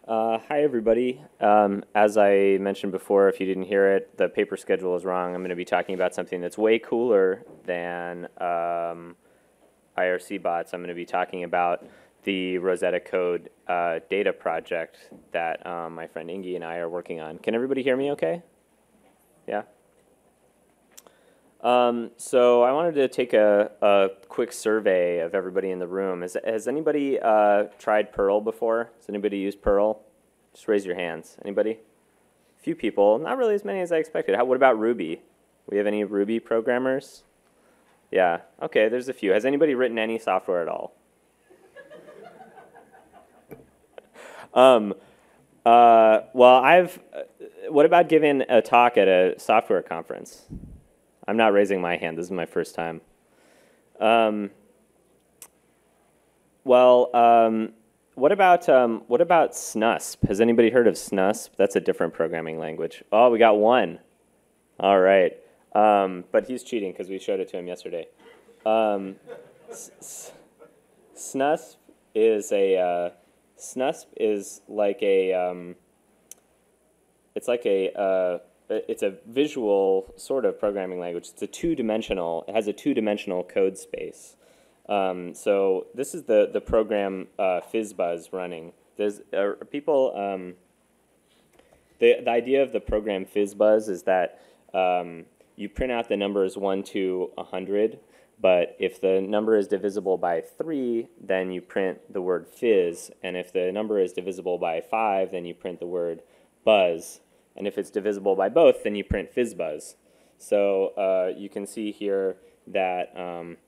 Hi, everybody. As I mentioned before, if you didn't hear it, the paper schedule is wrong. I'm going to be talking about something that's way cooler than IRC bots. I'm going to be talking about the RosettaCode data project that my friend Ingi and I are working on. Can everybody hear me okay? Yeah? So I wanted to take a quick survey of everybody in the room. Has anybody tried Perl before? Has anybody used Perl? Just raise your hands. Anybody? A few people. Not really as many as I expected. What about Ruby? We have any Ruby programmers? Yeah. Okay, there's a few. Has anybody written any software at all? What about giving a talk at a software conference? I'm not raising my hand. This is my first time. What about SNUSP? Has anybody heard of SNUSP? That's a different programming language. Oh, we got one. All right. But he's cheating because we showed it to him yesterday. SNUSP is like a it's a visual sort of programming language. It has a two-dimensional code space. So this is the program FizzBuzz running. The idea of the program FizzBuzz is that you print out the numbers 1 to 100, but if the number is divisible by 3, then you print the word fizz, and if the number is divisible by 5, then you print the word buzz. And if it's divisible by both, then you print FizzBuzz. So you can see here that by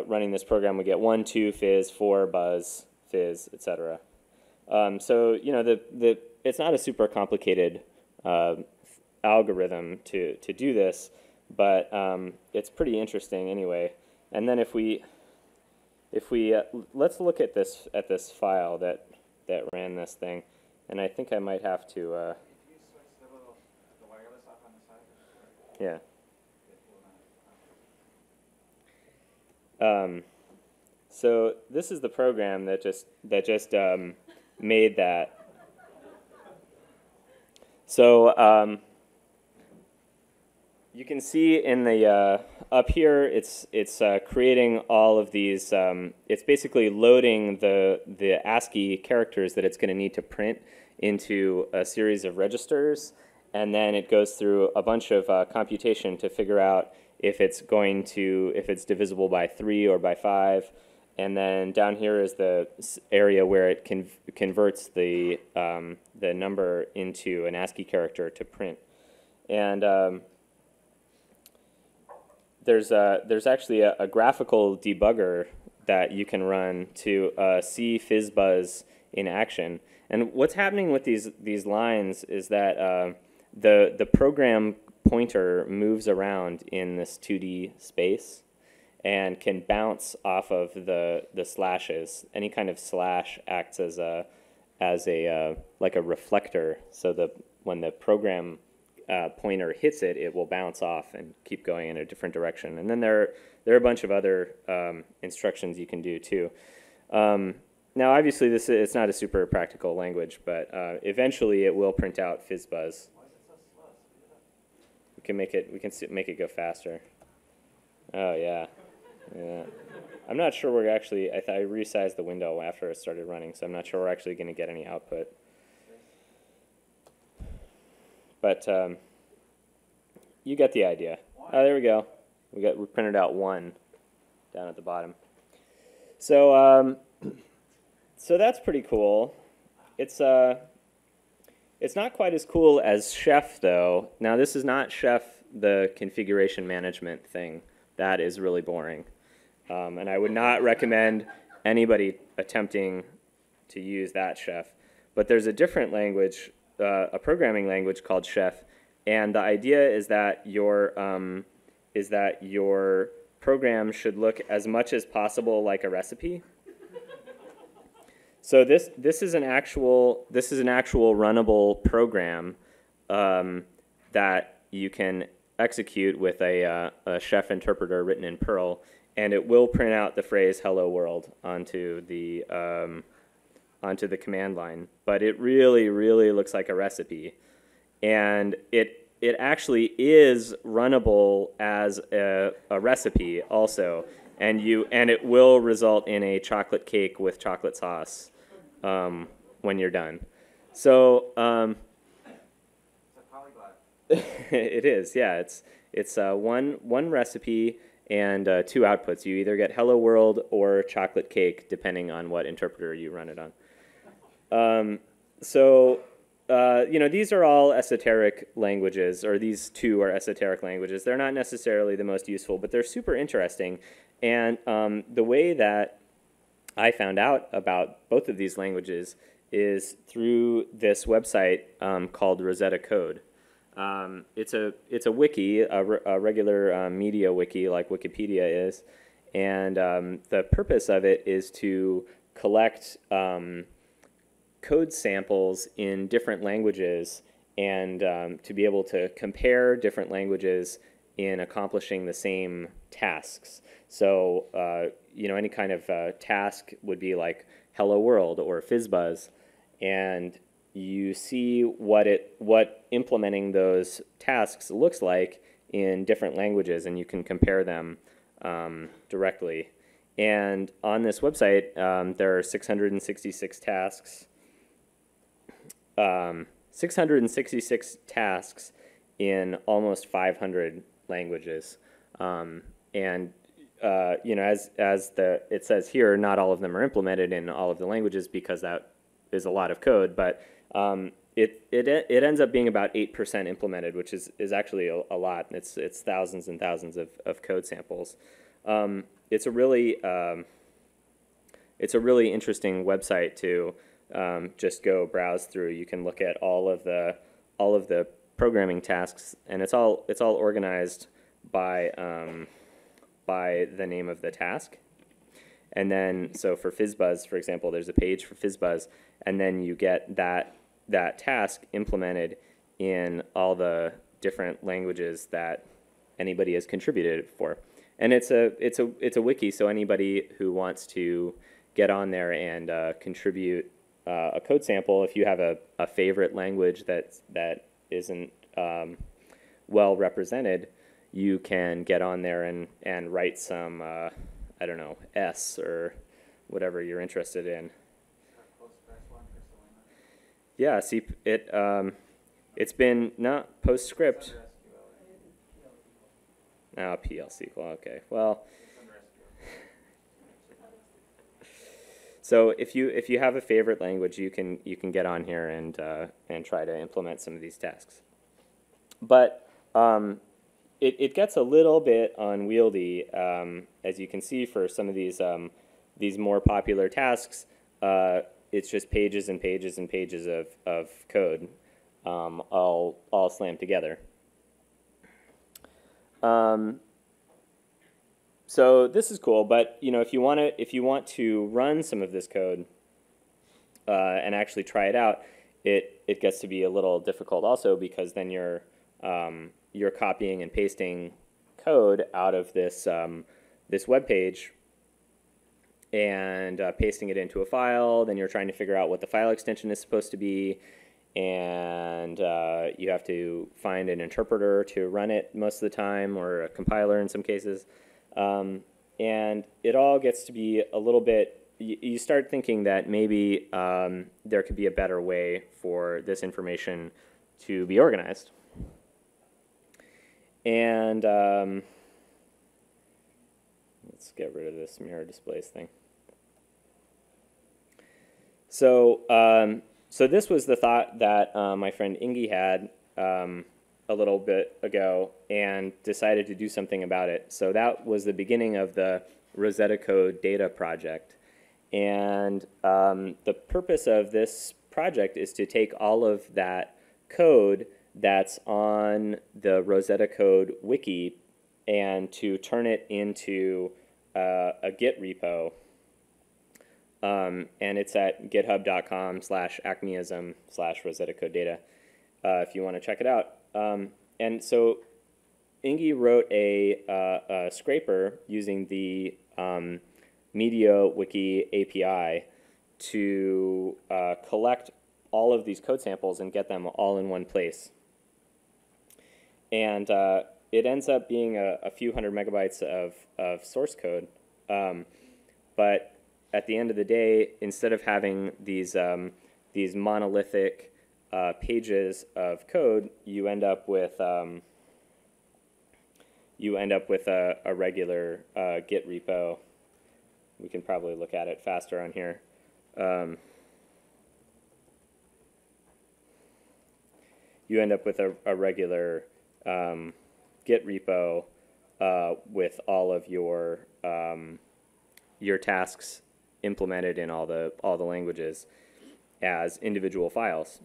running this program, we get 1, 2, fizz, 4, buzz, fizz, etc. So it's not a super complicated algorithm to do this, but it's pretty interesting anyway. And then if we let's look at this file that ran this thing. And I think I might have to, yeah. So this is the program that just made that. So you can see in the up here, it's creating all of these. It's basically loading the ASCII characters that it's going to need to print into a series of registers, and then it goes through a bunch of computation to figure out if it's divisible by 3 or by 5, and then down here is the area where it converts the number into an ASCII character to print, and there's actually a graphical debugger that you can run to see FizzBuzz in action. And what's happening with these lines is that the program pointer moves around in this 2D space and can bounce off of the slashes. Any kind of slash acts as a like a reflector. So when the program pointer hits it, it will bounce off and keep going in a different direction. And then there are a bunch of other instructions you can do too. Now, obviously, it's not a super practical language, but eventually it will print out FizzBuzz. We can make it go faster. Oh yeah. I'm not sure we're actually. I resized the window after it started running, so I'm not sure we're actually going to get any output. But you get the idea. Oh, there we go. We printed out 1 down at the bottom. So so that's pretty cool. It's not quite as cool as Chef though. Now this is not Chef, the configuration management thing. That is really boring, and I would not recommend anybody attempting to use that Chef. But there's a different language, a programming language called Chef, and the idea is that your program should look as much as possible like a recipe. So this is an actual runnable program that you can execute with a Chef interpreter written in Perl, and it will print out the phrase "Hello World" onto the onto the command line, but it really, really looks like a recipe. And it actually is runnable as a recipe also, and it will result in a chocolate cake with chocolate sauce when you're done. So it is, yeah. It's one recipe and 2 outputs. You either get Hello World or chocolate cake, depending on what interpreter you run it on. These are all esoteric languages, or these 2 are esoteric languages. They're not necessarily the most useful, but they're super interesting. And the way that I found out about both of these languages is through this website called RosettaCode. It's a wiki, a regular media wiki like Wikipedia is, and the purpose of it is to collect code samples in different languages and to be able to compare different languages in accomplishing the same tasks. So, any kind of task would be like Hello World or FizzBuzz, and you see what implementing those tasks looks like in different languages, and you can compare them directly. And on this website, there are 666 tasks. 666 tasks in almost 500 languages, and as it says here, not all of them are implemented in all of the languages because that is a lot of code, but it ends up being about 8% implemented, which is actually a lot. It's thousands and thousands of code samples. It's a really interesting website to just go browse through. You can look at all of the programming tasks, and it's all organized by the name of the task. And then, so for FizzBuzz, for example, there's a page for FizzBuzz, and then you get that task implemented in all the different languages that anybody has contributed for. And it's a wiki, so anybody who wants to get on there and contribute a code sample, if you have a favorite language that isn't well represented, you can get on there and write some I don't know, S or whatever you're interested in. Yeah, see, it's been not PostScript. Oh, PL/SQL. Okay, well. So if you have a favorite language, you can get on here and try to implement some of these tasks. But it gets a little bit unwieldy, as you can see for some of these more popular tasks. It's just pages and pages and pages of code, all slammed together. So this is cool, but if you want to run some of this code and actually try it out, it gets to be a little difficult also, because then you're copying and pasting code out of this this web page and pasting it into a file. Then you're trying to figure out what the file extension is supposed to be, and you have to find an interpreter to run it most of the time, or a compiler in some cases. And it all gets to be a little bit, you start thinking that maybe there could be a better way for this information to be organized. And let's get rid of this mirror displays thing. So, so this was the thought that my friend Ingi had a little bit ago, and decided to do something about it. So that was the beginning of the RosettaCode data project. And the purpose of this project is to take all of that code that's on the RosettaCode wiki and to turn it into a Git repo. And it's at github.com/acmeism/RosettaCode data if you want to check it out. And so Ingi wrote a scraper using the MediaWiki API to collect all of these code samples and get them all in one place. And it ends up being a few hundred megabytes of source code. But at the end of the day, instead of having these monolithic pages of code, you end up with a regular Git repo. We can probably look at it faster on here. You end up with a regular Git repo with all of your tasks implemented in all the languages as individual files.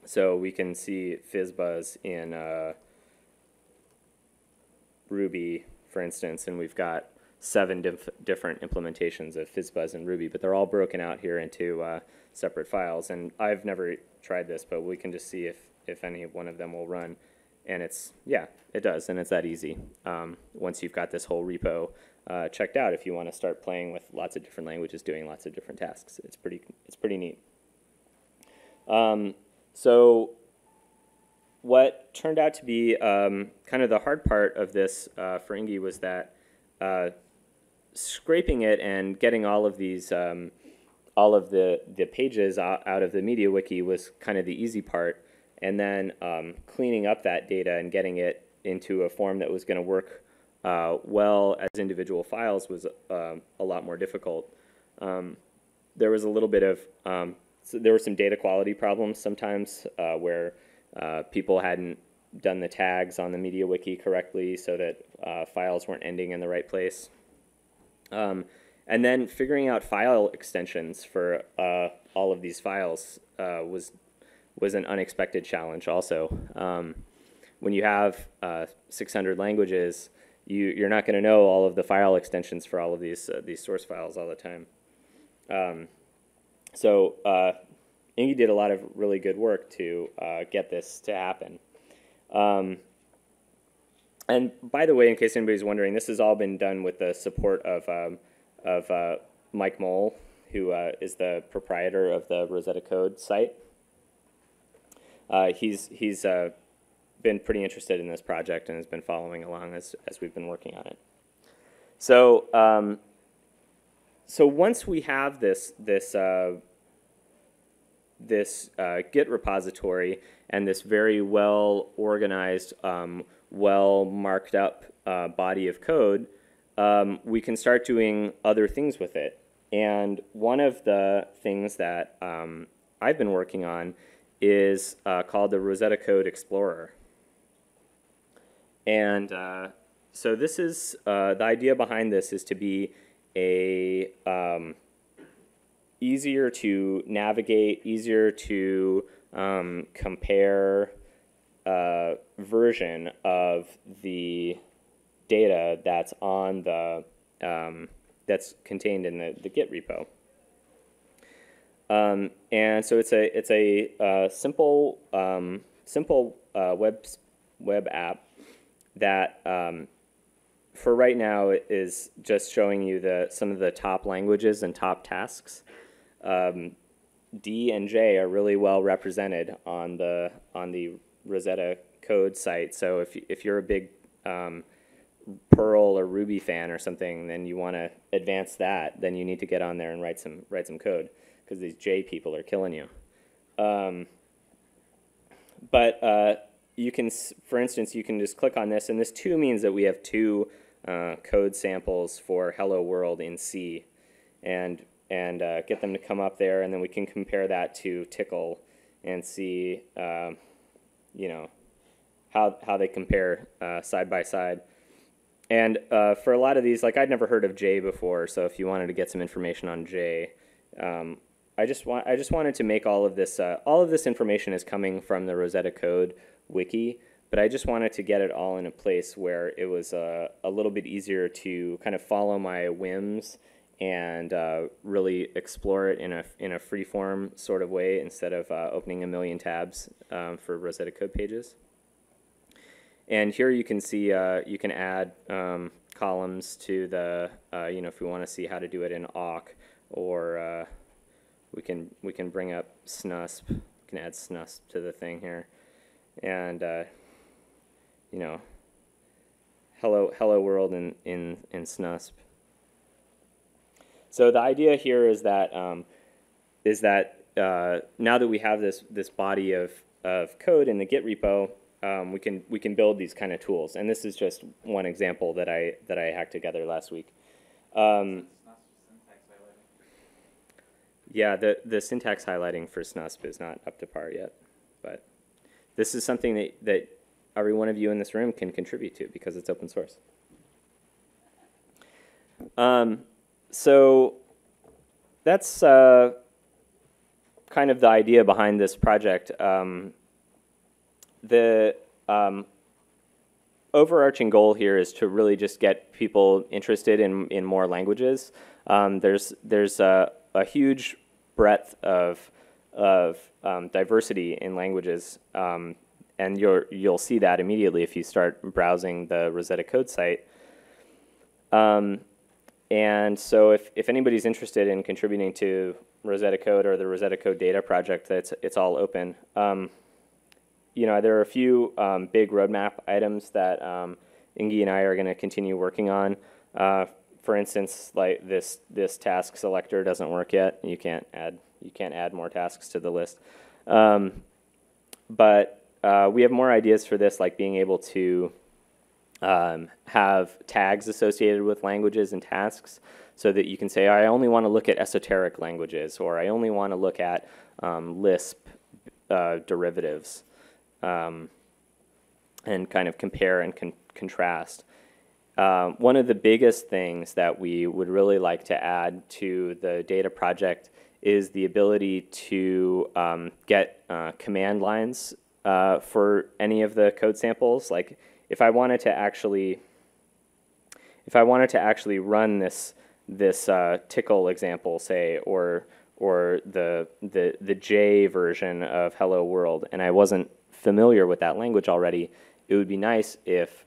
So we can see FizzBuzz in Ruby, for instance, and we've got 7 different implementations of FizzBuzz in Ruby, but they're all broken out here into separate files. And I've never tried this, but we can just see if any one of them will run. And yeah, it does, and it's that easy. Once you've got this whole repo checked out, if you want to start playing with lots of different languages doing lots of different tasks, it's pretty neat. So what turned out to be kind of the hard part of this for Ingi was that scraping it and getting all of these all of the pages out of the MediaWiki was kind of the easy part, and then cleaning up that data and getting it into a form that was going to work well as individual files was a lot more difficult. There was a little bit of so there were some data quality problems sometimes where people hadn't done the tags on the MediaWiki correctly so that files weren't ending in the right place. And then figuring out file extensions for all of these files was an unexpected challenge also. When you have 600 languages, you're not going to know all of the file extensions for all of these source files all the time. So Ingi did a lot of really good work to get this to happen. And by the way, in case anybody's wondering, this has all been done with the support of Mike Mole, who is the proprietor of the RosettaCode site. He's been pretty interested in this project and has been following along as we've been working on it. So so once we have this Git repository and this very well organized, well marked up body of code, we can start doing other things with it. And one of the things that I've been working on is called the RosettaCode Explorer. And so this is, the idea behind this is to be a easier to navigate, easier to compare version of the data that's on the that's contained in the Git repo. And so it's a simple web app that for right now is just showing you some of the top languages and top tasks. D and J are really well represented on the RosettaCode site. So if you're a big Perl or Ruby fan or something, then you want to advance that, then you need to get on there and write some code, because these J people are killing you. But you can, for instance, you can just click on this, and this 2 means that we have 2 code samples for Hello World in C, and get them to come up there, and then we can compare that to Tickle and see, you know, how they compare side by side. And for a lot of these, like, I'd never heard of J before, so if you wanted to get some information on J, I just wanted to make all of this information is coming from the RosettaCode wiki, but I just wanted to get it all in a place where it was a little bit easier to kind of follow my whims and really explore it in a free-form sort of way instead of opening a million tabs for RosettaCode pages. And here you can see you can add columns to the, you know, if we want to see how to do it in awk or we can bring up snusp. We can add snusp to the thing here, and you know, hello world in snusp. So the idea here is that now that we have this body of code in the Git repo, we can build these kind of tools. And this is just one example that I hacked together last week. Yeah, the syntax highlighting for snusp is not up to par yet, but this is something that every one of you in this room can contribute to because it's open source. So that's kind of the idea behind this project. The overarching goal here is to really just get people interested in more languages. There's a huge breadth of diversity in languages, and you'll see that immediately if you start browsing the RosettaCode site. And so if anybody's interested in contributing to RosettaCode or the RosettaCode data project, it's all open. You know, there are a few big roadmap items that Ingi and I are going to continue working on. For instance, like this task selector doesn't work yet. You can't add more tasks to the list. But we have more ideas for this, like being able to have tags associated with languages and tasks, so that you can say, I only want to look at esoteric languages, or I only want to look at Lisp derivatives, and kind of compare and contrast. One of the biggest things that we would really like to add to the data project is the ability to get command lines for any of the code samples. Like if I wanted to actually run this tickle example, say, or the J version of Hello World, and I wasn't familiar with that language already, it would be nice if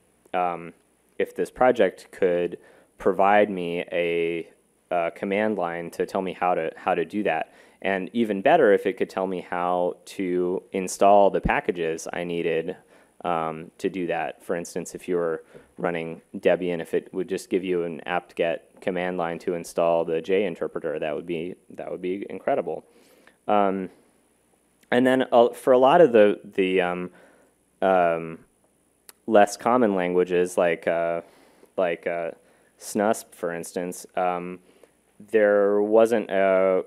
this project could provide me a command line to tell me how to do that. And even better, if it could tell me how to install the packages I needed to do that. For instance, if you were running Debian, if it would just give you an apt-get command line to install the J interpreter, that would be incredible. And then for a lot of the less common languages, like snusp, for instance, there wasn't a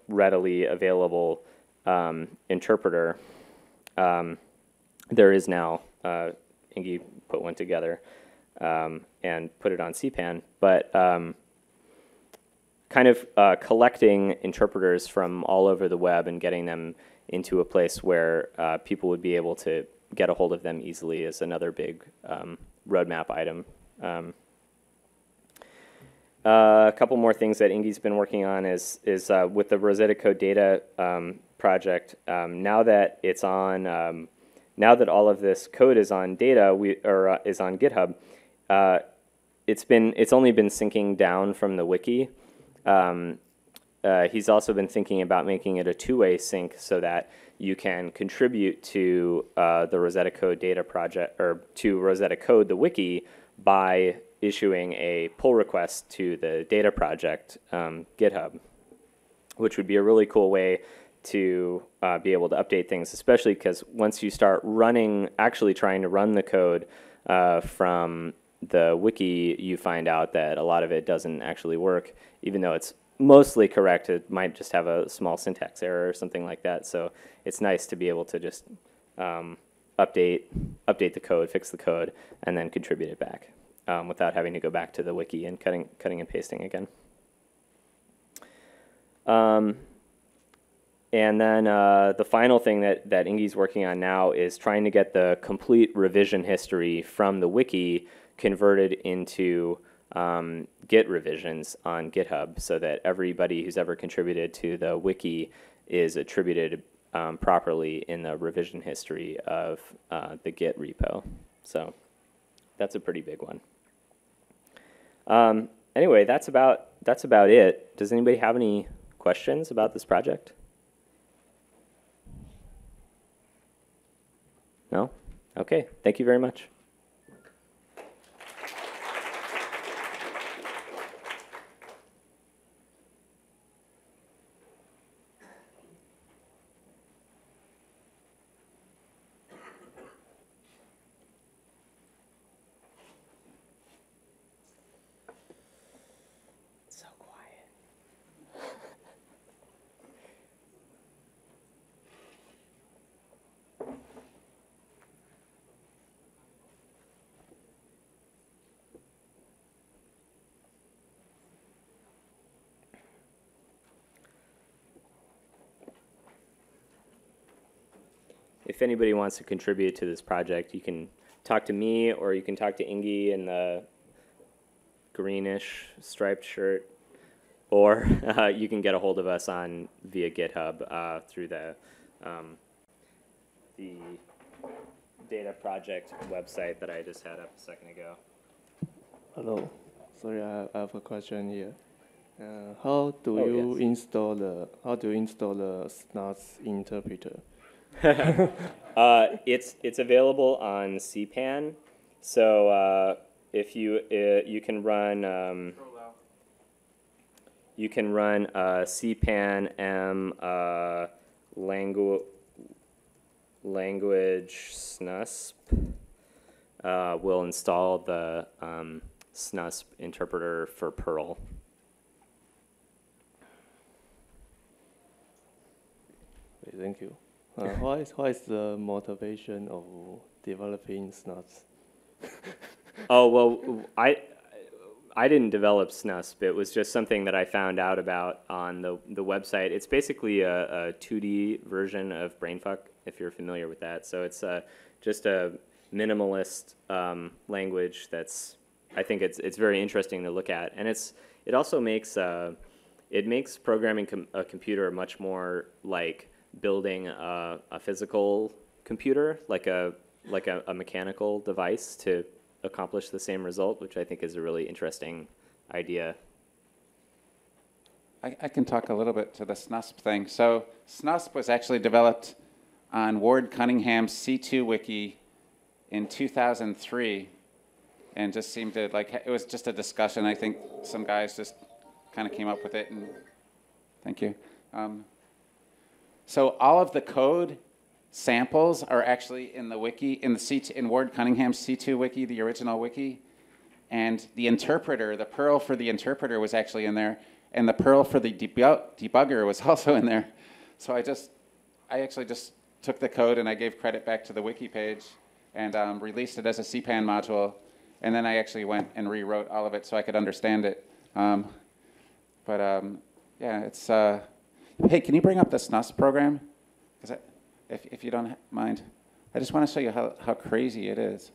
readily available interpreter. There is now. Ingi put one together and put it on CPAN, but kind of collecting interpreters from all over the web and getting them into a place where people would be able to get a hold of them easily is another big roadmap item. A couple more things that Ingi's been working on is with the RosettaCode data project. Now that it's on, now that all of this code is on data, is on GitHub, it's only been syncing down from the wiki. He's also been thinking about making it a two-way sync so that you can contribute to the RosettaCode data project, or to RosettaCode, the wiki, by issuing a pull request to the data project GitHub, which would be a really cool way to be able to update things, especially because once you start actually trying to run the code from the wiki, you find out that a lot of it doesn't actually work, even though it's mostly correct. It might just have a small syntax error or something like that. So it's nice to be able to just update the code, fix the code, and then contribute it back without having to go back to the wiki and cutting and pasting again. And then the final thing that Ingi's working on now is trying to get the complete revision history from the wiki converted into Git revisions on GitHub, so that everybody who's ever contributed to the wiki is attributed properly in the revision history of the Git repo. So that's a pretty big one. Anyway, that's about it. Does anybody have any questions about this project? No? Okay, thank you very much. So quiet. If anybody wants to contribute to this project, you can talk to me or you can talk to Ingi in the greenish striped shirt, or you can get a hold of us via GitHub through the data project website that I just had up a second ago. Hello. Sorry, I have a question here. How do you install the SNAS interpreter? It's available on CPAN, so if you can run CPAN M language SNUSP. We'll install the SNUSP interpreter for Perl. Okay, thank you. What is the motivation of developing SNUS? Oh, well, I didn't develop SNUSP. It was just something that I found out about on the website. It's basically a 2D version of Brainfuck, if you're familiar with that. So it's just a minimalist language that's, I think it's very interesting to look at. And it also makes programming a computer much more like building a physical computer, like a mechanical device to accomplish the same result, which I think is a really interesting idea. I can talk a little bit to the SNUSP thing. So SNUSP was actually developed on Ward Cunningham's C2 wiki in 2003, and just seemed to it was just a discussion. I think some guys just kind of came up with it, and thank you. So all of the code samples are actually in the wiki, in Ward Cunningham's C2 wiki, the original wiki. And the interpreter, the Perl for the interpreter was actually in there, and the Perl for the debugger was also in there. So I actually just took the code and I gave credit back to the wiki page and released it as a CPAN module. And then I actually went and rewrote all of it so I could understand it. Yeah, it's... Hey, can you bring up the SNUS program? Because if you don't mind, I just want to show you how crazy it is.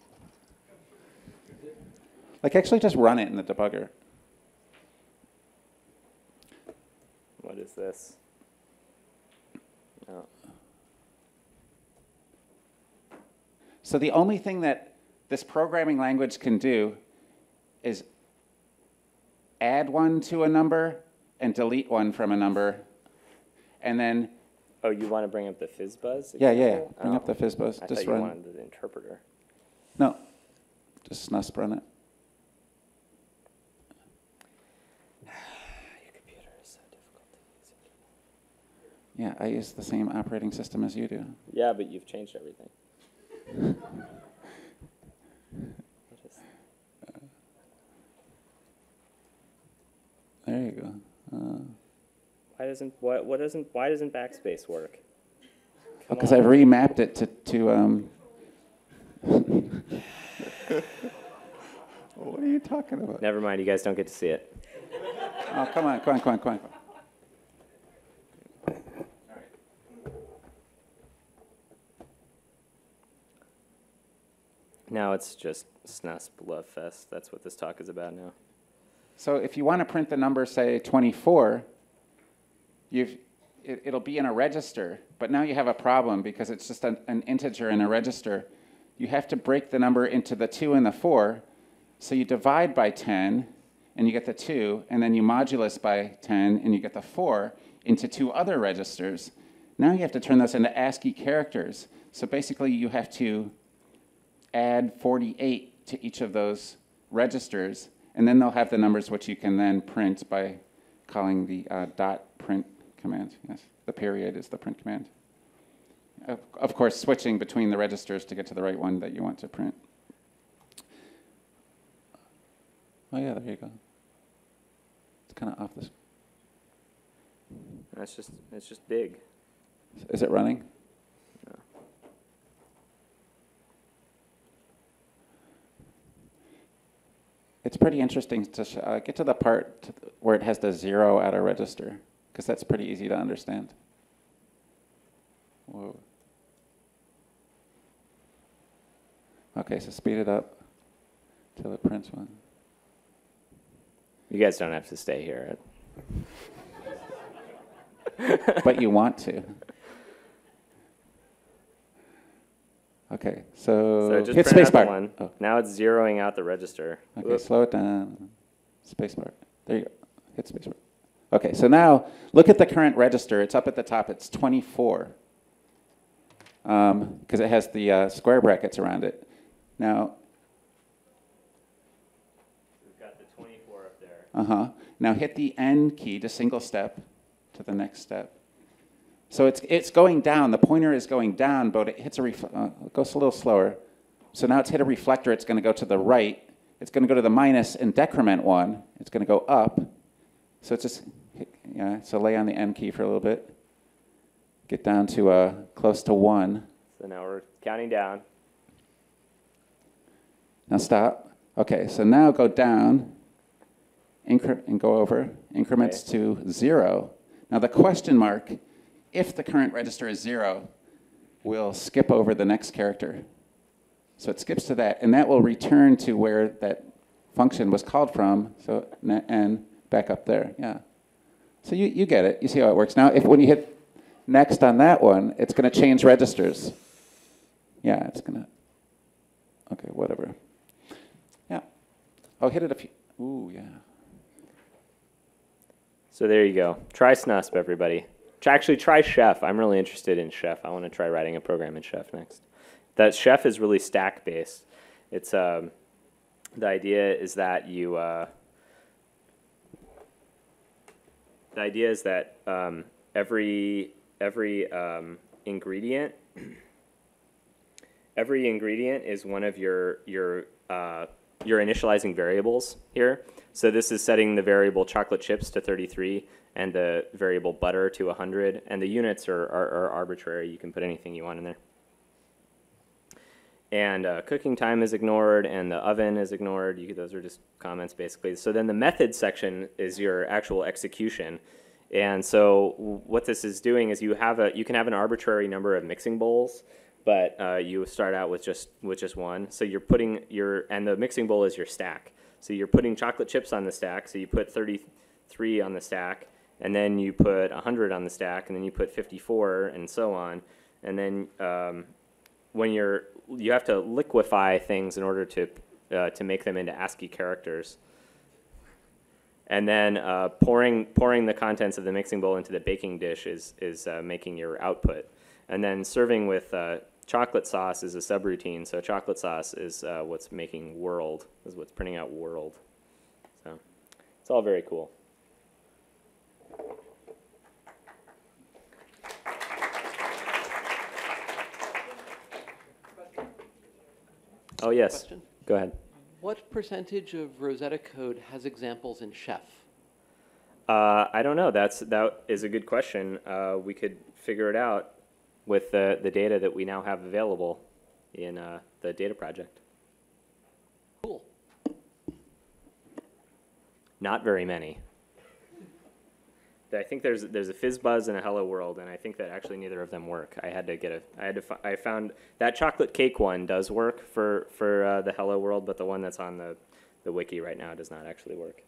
Actually just run it in the debugger. What is this? Oh. So the only thing that this programming language can do is add one to a number and delete one from a number. And then... Oh, you want to bring up the FizzBuzz? Yeah. Bring up the FizzBuzz. I just thought run. You wanted the interpreter. No. Just SNUSP run it. Your computer is so difficult to use. Yeah, I use the same operating system as you do. Yeah, but you've changed everything. There you go. Why doesn't backspace work? Because I remapped it to What are you talking about? Never mind, you guys don't get to see it. Oh, come on. Now it's just SNUSP Love Fest. That's what this talk is about now. So if you want to print the number, say 24, it'll be in a register, but now you have a problem because it's just an integer in a register. You have to break the number into the 2 and the 4, so you divide by 10, and you get the 2, and then you modulus by 10, and you get the 4 into 2 other registers. Now you have to turn those into ASCII characters. So basically, you have to add 48 to each of those registers, and then they'll have the numbers which you can then print by calling the dot print command. Yes, the period is the print command. Of course, switching between the registers to get to the right one that you want to print. Oh yeah, there you go. It's kind of off this. It's just big. Is it running? No. It's pretty interesting to get to the part where it has the 0 at a register, because that's pretty easy to understand. Whoa. Okay, so speed it up till it prints one. You guys don't have to stay here. But you want to. Okay, so just hit print out the spacebar. one. Oh. Now it's zeroing out the register. Okay, Whoop. slow it down. Spacebar. There you go. Hit spacebar. Okay, so now look at the current register. It's up at the top. It's 24 because it has the square brackets around it. Now, we've got the 24 up there. Now hit the N key to single step to the next step. So it's going down. The pointer is going down, but it hits it goes a little slower. So now it's hit a reflector. It's going to go to the right. It's going to go to the minus and decrement 1. It's going to go up. So it's just, so lay on the N key for a little bit. Get down to close to 1. So now we're counting down. Now stop. Okay, so now go down and go over. Increments to 0. Now the question mark, if the current register is 0, will skip over the next character. So it skips to that, and that will return to where that function was called from, so N back up there, yeah. So you get it. You see how it works. Now, when you hit next on that one, it's going to change registers. Yeah, it's going to, okay, whatever. Yeah. Oh, hit it a few, ooh, yeah. So there you go. Try Snusp, everybody. Actually, try Chef. I'm really interested in Chef. I want to try writing a program in Chef next. That Chef is really stack-based. It's the idea is that you every ingredient is one of your initializing variables here. So this is setting the variable chocolate chips to 33 and the variable butter to 100, and the units are arbitrary. You can put anything you want in there. And cooking time is ignored, and the oven is ignored. Those are just comments, basically. So then the method section is your actual execution. And so what this is doing is you can have an arbitrary number of mixing bowls, but you start out with just one. So you're putting and the mixing bowl is your stack. So you're putting chocolate chips on the stack. So you put 33 on the stack, and then you put 100 on the stack, and then you put 54, and so on. And then when you have to liquefy things in order to make them into ASCII characters. And then pouring the contents of the mixing bowl into the baking dish is making your output. And then serving with chocolate sauce is a subroutine. So chocolate sauce is what's making world, is what's printing out world. So it's all very cool. Oh, yes. Question? Go ahead. What percentage of RosettaCode has examples in Chef? I don't know. That is a good question. We could figure it out with the data that we now have available in the data project. Cool. Not very many. I think there's a FizzBuzz and a Hello World, and I think that actually neither of them work. I found that chocolate cake one does work for the Hello World, but the one that's on the wiki right now does not actually work.